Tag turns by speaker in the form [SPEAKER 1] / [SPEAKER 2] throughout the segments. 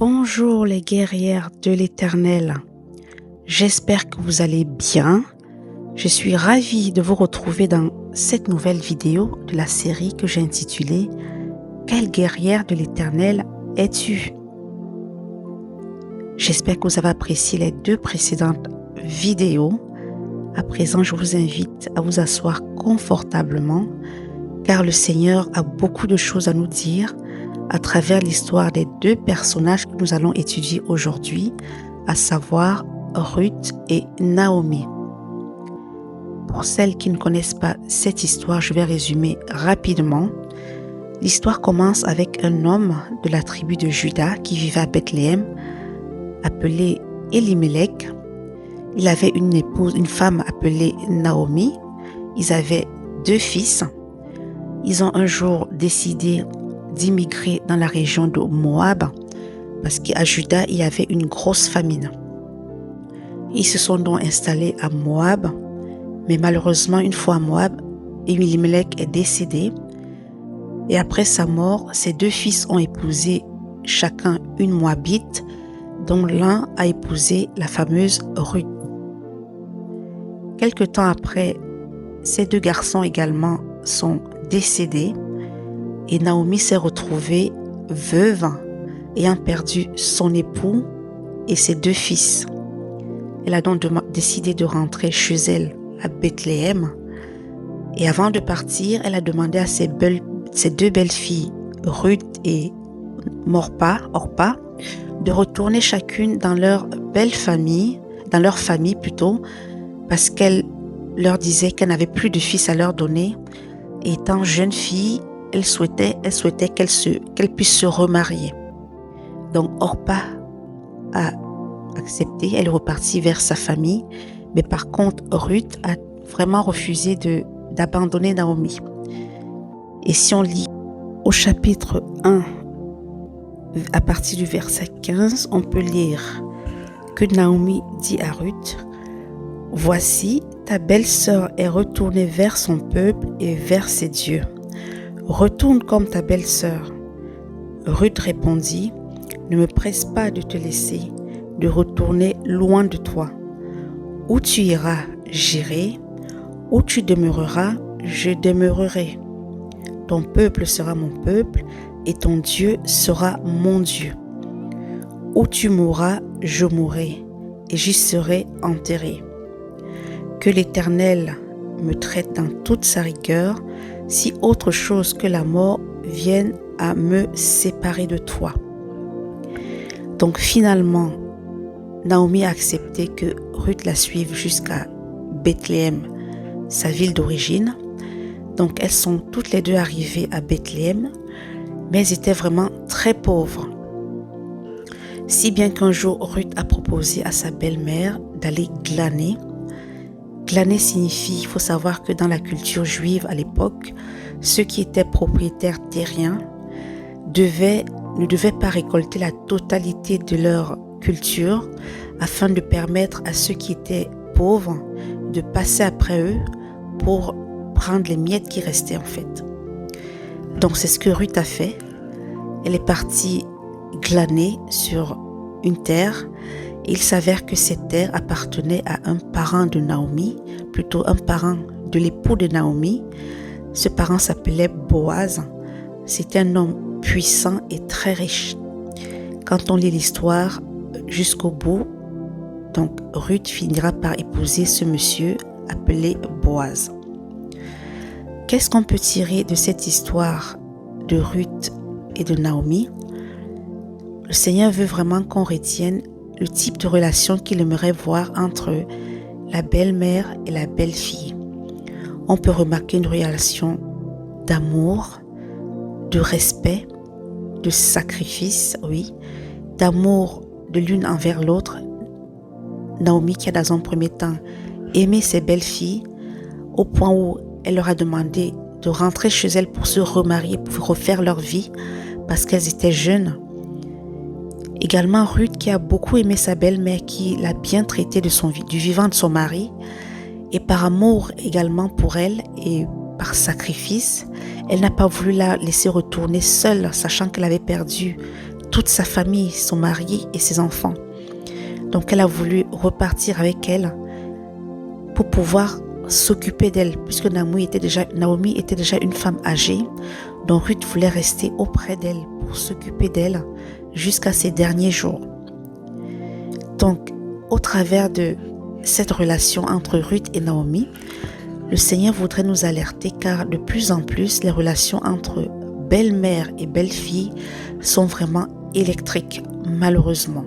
[SPEAKER 1] Bonjour les guerrières de l'Éternel, j'espère que vous allez bien. Je suis ravie de vous retrouver dans cette nouvelle vidéo de la série que j'ai intitulée « Quelle guerrière de l'Éternel es-tu » J'espère que vous avez apprécié les deux précédentes vidéos. À présent, je vous invite à vous asseoir confortablement car le Seigneur a beaucoup de choses à nous dire à travers l'histoire des deux personnages que nous allons étudier aujourd'hui, à savoir Ruth et Naomi. Pour celles qui ne connaissent pas cette histoire, je vais résumer rapidement. L'histoire commence avec un homme de la tribu de Juda qui vivait à Bethléem, appelé Elimelech. Il avait une femme appelée Naomi. Ils avaient 2 fils. Ils ont un jour décidé d'immigrer dans la région de Moab parce qu'à Juda, il y avait une grosse famine. Ils se sont donc installés à Moab, mais malheureusement, une fois à Moab, Elimelech est décédé et après sa mort, ses 2 fils ont épousé chacun une Moabite, dont l'un a épousé la fameuse Ruth. Quelque temps après, ces 2 garçons également sont décédés et Naomi s'est retrouvée veuve, ayant perdu son époux et ses 2 fils. Elle a donc décidé de rentrer chez elle à Bethléem. Et avant de partir, elle a demandé à ses 2 belles-filles, Ruth et Orpa, de retourner chacune dans leur famille plutôt, parce qu'elle leur disait qu'elle n'avait plus de fils à leur donner. Et étant jeune fille, elle souhaitait qu'elle puisse se remarier. Donc Orpa a accepté, elle est repartie vers sa famille, mais par contre Ruth a vraiment refusé d'abandonner Naomi. Et si on lit au chapitre 1, à partir du verset 15, on peut lire que Naomi dit à Ruth: « Voici, ta belle-sœur est retournée vers son peuple et vers ses dieux. Retourne comme ta belle-sœur. » Ruth répondit: « Ne me presse pas de te laisser, de retourner loin de toi. Où tu iras, j'irai. Où tu demeureras, je demeurerai. Ton peuple sera mon peuple et ton Dieu sera mon Dieu. Où tu mourras, je mourrai et j'y serai enterré. Que l'Éternel me traite dans toute sa rigueur, si autre chose que la mort vienne à me séparer de toi. » Donc finalement, Naomi a accepté que Ruth la suive jusqu'à Bethléem, sa ville d'origine. Donc elles sont toutes les 2 arrivées à Bethléem, mais elles étaient vraiment très pauvres. Si bien qu'un jour, Ruth a proposé à sa belle-mère d'aller glaner. Glaner signifie, il faut savoir que dans la culture juive à l'époque, ceux qui étaient propriétaires terriens ne devaient pas récolter la totalité de leur culture afin de permettre à ceux qui étaient pauvres de passer après eux pour prendre les miettes qui restaient en fait. Donc c'est ce que Ruth a fait. Elle est partie glaner sur une terre. Il s'avère que cette terre appartenait à un parent de Naomi, plutôt un parent de l'époux de Naomi. Ce parent s'appelait Boaz. C'était un homme puissant et très riche. Quand on lit l'histoire jusqu'au bout, donc Ruth finira par épouser ce monsieur appelé Boaz. Qu'est-ce qu'on peut tirer de cette histoire de Ruth et de Naomi? Le Seigneur veut vraiment qu'on retienne le type de relation qu'il aimerait voir entre la belle-mère et la belle-fille. On peut remarquer une relation d'amour, de respect, de sacrifice, oui, d'amour de l'une envers l'autre. Naomi qui a dans un premier temps aimé ses belles-filles au point où elle leur a demandé de rentrer chez elle pour se remarier, pour refaire leur vie parce qu'elles étaient jeunes. Également Ruth qui a beaucoup aimé sa belle-mère, qui l'a bien traitée du vivant de son mari, et par amour également pour elle et par sacrifice, elle n'a pas voulu la laisser retourner seule, sachant qu'elle avait perdu toute sa famille, son mari et ses enfants. Donc elle a voulu repartir avec elle pour pouvoir s'occuper d'elle, puisque Naomi était déjà une femme âgée, donc Ruth voulait rester auprès d'elle pour s'occuper d'elle jusqu'à ses derniers jours. Donc, au travers de cette relation entre Ruth et Naomi, le Seigneur voudrait nous alerter car de plus en plus, les relations entre belle-mère et belle-fille sont vraiment électriques, malheureusement.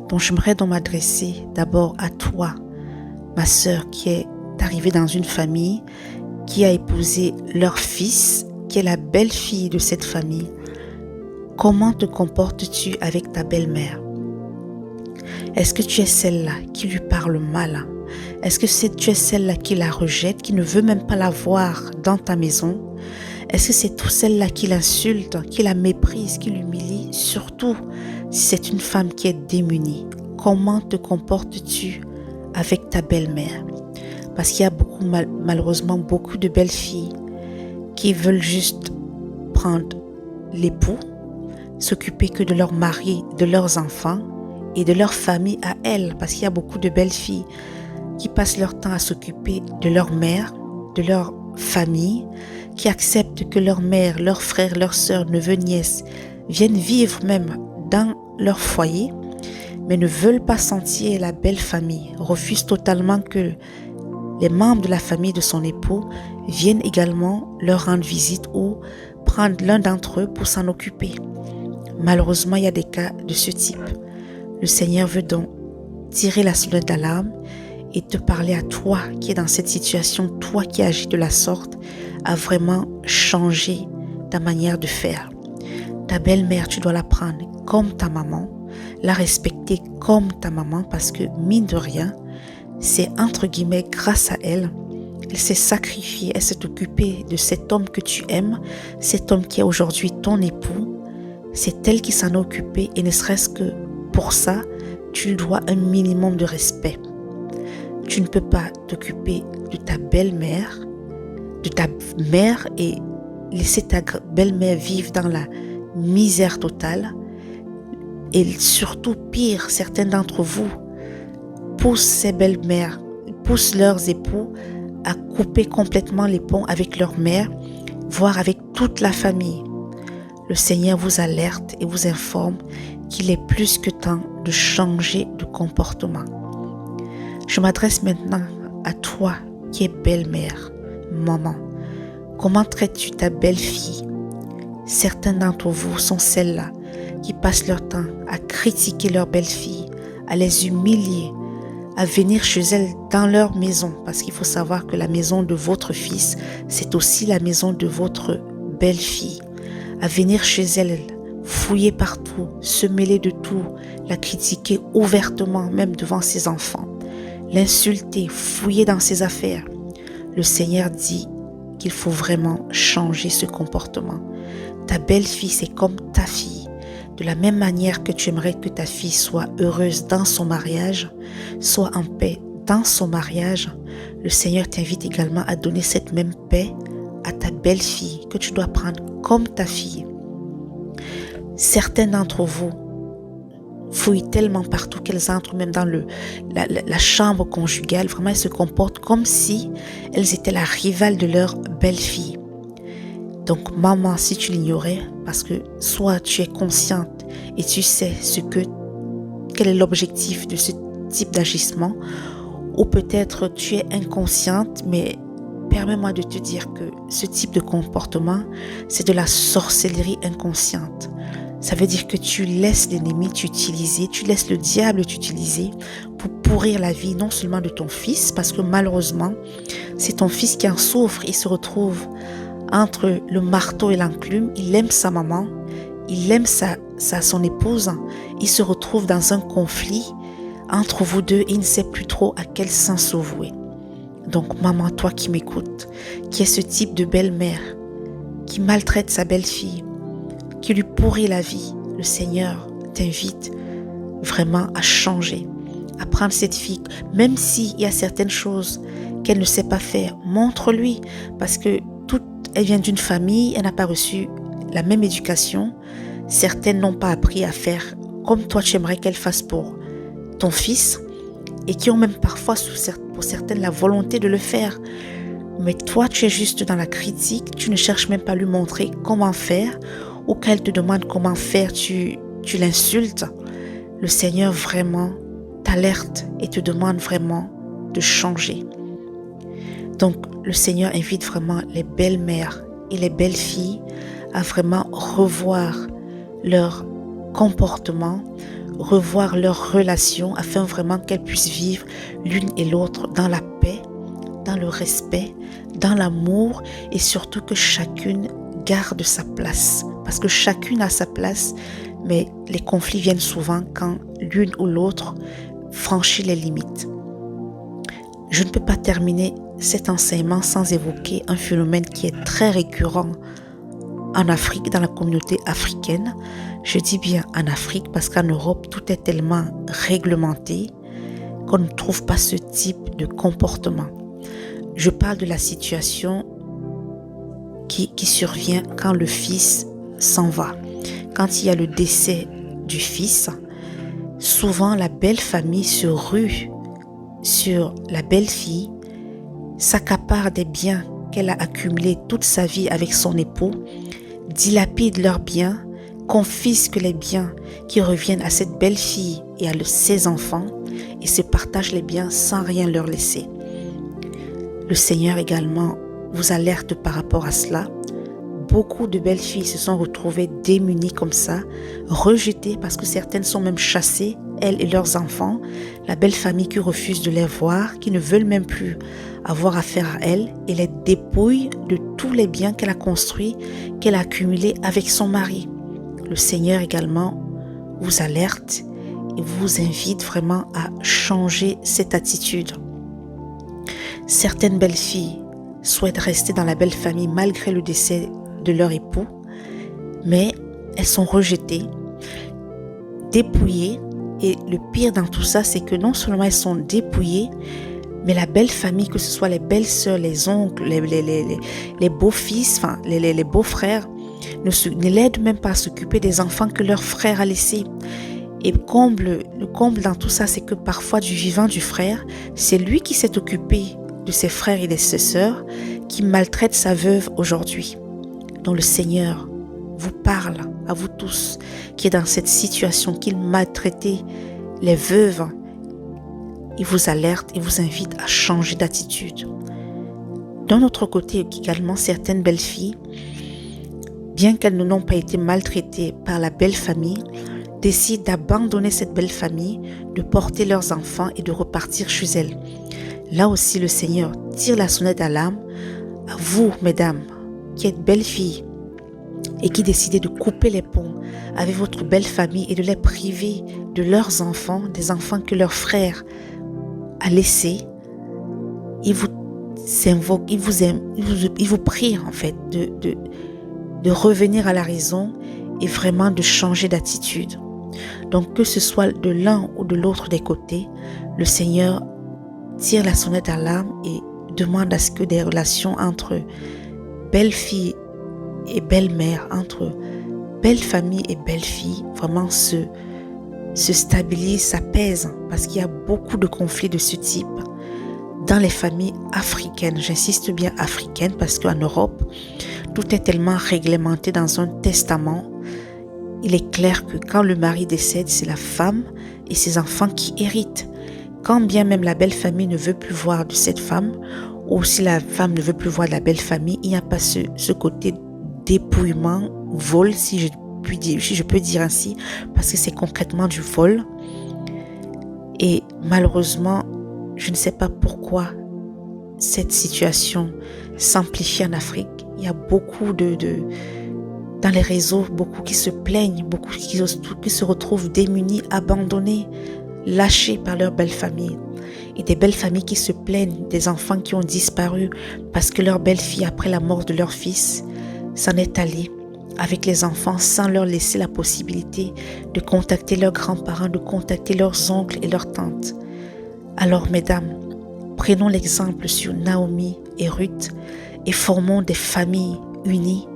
[SPEAKER 1] Donc, j'aimerais donc m'adresser d'abord à toi, ma sœur, qui est arrivée dans une famille, qui a épousé leur fils, qui est la belle-fille de cette famille. Comment te comportes-tu avec ta belle-mère? Est-ce que tu es celle-là qui lui parle mal? Est-ce que tu es celle-là qui la rejette, qui ne veut même pas la voir dans ta maison? Est-ce que c'est celle-là qui l'insulte, qui la méprise, qui l'humilie? Surtout si c'est une femme qui est démunie. Comment te comportes-tu avec ta belle-mère? Parce qu'il y a malheureusement beaucoup de belles filles qui veulent juste prendre l'époux, s'occuper que de leur mari, de leurs enfants et de leur famille à elles. Parce qu'il y a beaucoup de belles filles qui passent leur temps à s'occuper de leur mère, de leur famille, qui acceptent que leur mère, leurs frères, leurs sœurs, neveux, nièces viennent vivre même dans leur foyer, mais ne veulent pas sentir la belle famille, refusent totalement que les membres de la famille de son époux viennent également leur rendre visite ou prendre l'un d'entre eux pour s'en occuper. Malheureusement, il y a des cas de ce type. Le Seigneur veut donc tirer la sonnette d'alarme et te parler à toi qui es dans cette situation, toi qui agis de la sorte, à vraiment changer ta manière de faire. Ta belle-mère, tu dois la prendre comme ta maman, la respecter comme ta maman parce que, mine de rien, c'est entre guillemets grâce à elle, elle s'est sacrifiée, elle s'est occupée de cet homme que tu aimes, cet homme qui est aujourd'hui ton époux. C'est elle qui s'en est occupée et ne serait-ce que pour ça, tu lui dois un minimum de respect. Tu ne peux pas t'occuper de ta belle-mère, de ta mère et laisser ta belle-mère vivre dans la misère totale. Et surtout pire, certains d'entre vous poussent ces belles-mères, poussent leurs époux à couper complètement les ponts avec leur mère, voire avec toute la famille. Le Seigneur vous alerte et vous informe qu'il est plus que temps de changer de comportement. Je m'adresse maintenant à toi qui es belle-mère, maman. Comment traites-tu ta belle-fille? Certains d'entre vous sont celles-là qui passent leur temps à critiquer leur belle-fille, à les humilier, à venir chez elles dans leur maison. Parce qu'il faut savoir que la maison de votre fils, c'est aussi la maison de votre belle-fille. À venir chez elle, fouiller partout, se mêler de tout, la critiquer ouvertement, même devant ses enfants, l'insulter, fouiller dans ses affaires. Le Seigneur dit qu'il faut vraiment changer ce comportement. Ta belle-fille, c'est comme ta fille. De la même manière que tu aimerais que ta fille soit heureuse dans son mariage, soit en paix dans son mariage, le Seigneur t'invite également à donner cette même paix à ta belle-fille que tu dois prendre comme ta fille. Certains d'entre vous fouillent tellement partout qu'elles entrent même dans la chambre conjugale. Vraiment, elles se comportent comme si elles étaient la rivale de leur belle-fille. Donc, maman, si tu l'ignorais, parce que soit tu es consciente et tu sais quel est l'objectif de ce type d'agissement, ou peut-être tu es inconsciente, mais permets-moi de te dire que ce type de comportement, c'est de la sorcellerie inconsciente. Ça veut dire que tu laisses l'ennemi t'utiliser, tu laisses le diable t'utiliser pour pourrir la vie non seulement de ton fils, parce que malheureusement, c'est ton fils qui en souffre, il se retrouve entre le marteau et l'enclume, il aime sa maman, il aime son épouse, il se retrouve dans un conflit entre vous deux et il ne sait plus trop à quel sens se vouer. Donc maman, toi qui m'écoutes, qui est ce type de belle-mère, qui maltraite sa belle-fille, qui lui pourrit la vie, le Seigneur t'invite vraiment à changer, à prendre cette fille, même s'il y a certaines choses qu'elle ne sait pas faire, montre-lui, parce que elle vient d'une famille, elle n'a pas reçu la même éducation, Certaines n'ont pas appris à faire comme toi tu aimerais qu'elles fassent pour ton fils et qui ont même parfois pour certaines la volonté de le faire. Mais toi, tu es juste dans la critique, tu ne cherches même pas à lui montrer comment faire ou qu'elle te demande comment faire, tu l'insultes. Le Seigneur vraiment t'alerte et te demande vraiment de changer. Donc, le Seigneur invite vraiment les belles-mères et les belles-filles à vraiment revoir leur comportement, revoir leurs relations afin vraiment qu'elles puissent vivre l'une et l'autre dans la paix, dans le respect, dans l'amour et surtout que chacune garde sa place. Parce que chacune a sa place, mais les conflits viennent souvent quand l'une ou l'autre franchit les limites. Je ne peux pas terminer cet enseignement sans évoquer un phénomène qui est très récurrent en Afrique, dans la communauté africaine. Je dis bien en Afrique parce qu'en Europe, tout est tellement réglementé qu'on ne trouve pas ce type de comportement. Je parle de la situation qui survient quand le fils s'en va. Quand il y a le décès du fils, souvent la belle famille se rue sur la belle-fille, s'accapare des biens qu'elle a accumulés toute sa vie avec son époux, dilapide leurs biens, confisque les biens qui reviennent à cette belle-fille et à ses enfants et se partage les biens sans rien leur laisser. Le Seigneur également vous alerte par rapport à cela. Beaucoup de belles filles se sont retrouvées démunies comme ça, rejetées parce que certaines sont même chassées, elles et leurs enfants, la belle famille qui refuse de les voir, qui ne veulent même plus avoir affaire à elles et les dépouille de tous les biens qu'elle a construits, qu'elle a accumulés avec son mari. Le Seigneur également vous alerte et vous invite vraiment à changer cette attitude. Certaines belles filles souhaitent rester dans la belle famille malgré le décès de leur époux, mais elles sont rejetées, dépouillées, et le pire dans tout ça, c'est que non seulement elles sont dépouillées, mais la belle famille, que ce soit les belles-sœurs, les oncles, les beaux-fils, enfin les beaux-frères, ne l'aident même pas à s'occuper des enfants que leur frère a laissés. Et le comble dans tout ça, c'est que parfois du vivant du frère, c'est lui qui s'est occupé de ses frères et de ses sœurs, qui maltraite sa veuve aujourd'hui. Donc le Seigneur vous parle à vous tous qui est dans cette situation, qu'il maltraitait les veuves. Il vous alerte et vous invite à changer d'attitude. D'un autre côté également, certaines belles filles, bien qu'elles n'ont pas été maltraitées par la belle famille, décident d'abandonner cette belle famille, de porter leurs enfants et de repartir chez elles. Là aussi, le Seigneur tire la sonnette d'alarme à vous, mesdames, qui êtes belles filles et qui décidez de couper les ponts avec votre belle famille et de les priver de leurs enfants, des enfants que leur frère a laissés. Il vous prie en fait de revenir à la raison et vraiment de changer d'attitude. Donc que ce soit de l'un ou de l'autre des côtés, le Seigneur tire la sonnette d'alarme et demande à ce que des relations entre belle-fille et belle-mère, entre belle-famille et belle-fille, vraiment se stabilisent, s'apaisent, parce qu'il y a beaucoup de conflits de ce type dans les familles africaines. J'insiste bien africaines parce qu'en Europe, tout est tellement réglementé dans un testament. Il est clair que quand le mari décède, c'est la femme et ses enfants qui héritent. Quand bien même la belle famille ne veut plus voir de cette femme, ou si la femme ne veut plus voir de la belle famille, il n'y a pas ce côté dépouillement, vol, si je peux dire ainsi, parce que c'est concrètement du vol. Et malheureusement, je ne sais pas pourquoi cette situation s'amplifie en Afrique. Il y a beaucoup dans les réseaux, beaucoup qui se plaignent, beaucoup qui se retrouvent démunis, abandonnés, lâchés par leur belle famille. Et des belles familles qui se plaignent des enfants qui ont disparu parce que leur belle-fille, après la mort de leur fils, s'en est allée avec les enfants sans leur laisser la possibilité de contacter leurs grands-parents, de contacter leurs oncles et leurs tantes. Alors, mesdames, prenons l'exemple sur Naomi et Ruth et formons des familles unies,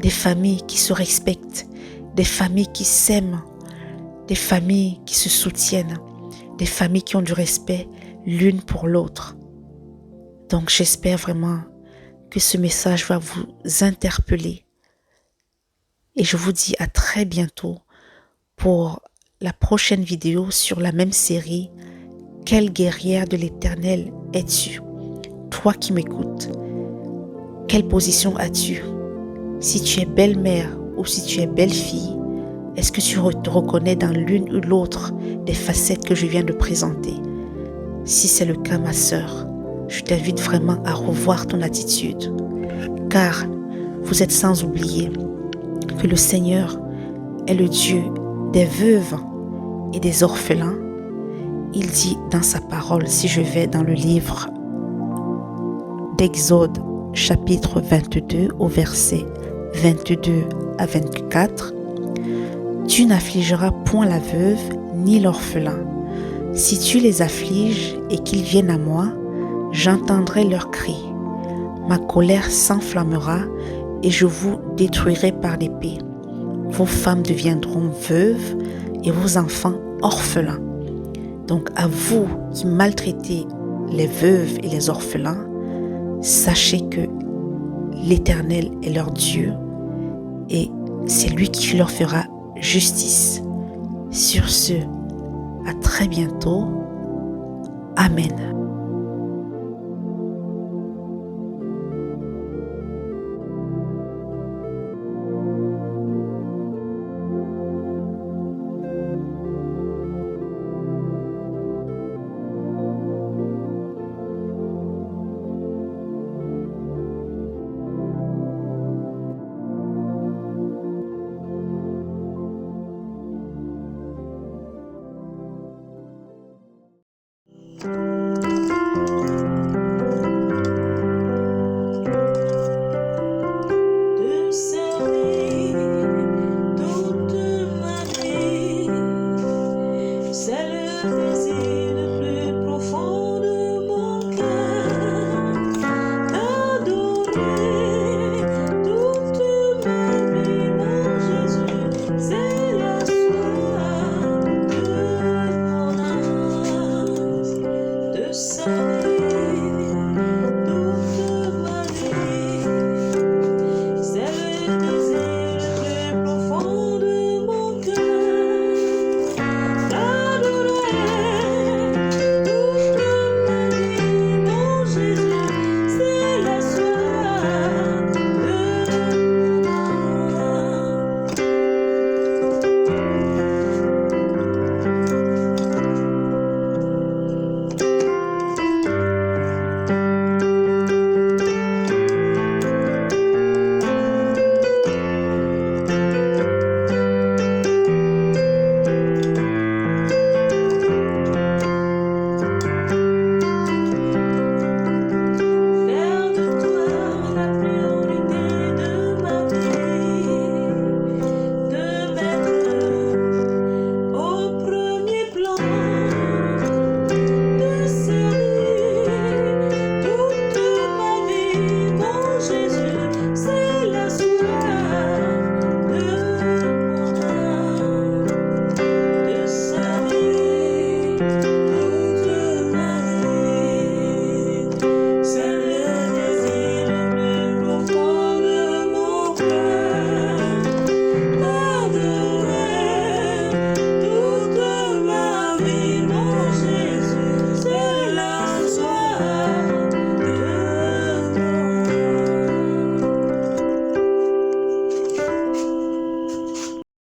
[SPEAKER 1] des familles qui se respectent, des familles qui s'aiment, des familles qui se soutiennent, des familles qui ont du respect l'une pour l'autre. Donc j'espère vraiment que ce message va vous interpeller. Et je vous dis à très bientôt pour la prochaine vidéo sur la même série. Quelle guerrière de l'Éternel es-tu? Toi qui m'écoutes, quelle position as-tu? Si tu es belle-mère ou si tu es belle-fille, est-ce que tu te reconnais dans l'une ou l'autre des facettes que je viens de présenter? Si c'est le cas, ma sœur, je t'invite vraiment à revoir ton attitude, car vous êtes sans oublier que le Seigneur est le Dieu des veuves et des orphelins. Il dit dans sa parole, si je vais dans le livre d'Exode, chapitre 22, au verset 22 à 24, « Tu n'affligeras point la veuve ni l'orphelin. Si tu les affliges et qu'ils viennent à moi, j'entendrai leurs cris. Ma colère s'enflammera et je vous détruirai par l'épée. Vos femmes deviendront veuves et vos enfants orphelins. » Donc à vous qui maltraitez les veuves et les orphelins, sachez que l'Éternel est leur Dieu et c'est lui qui leur fera justice. Sur ce, à très bientôt. Amen.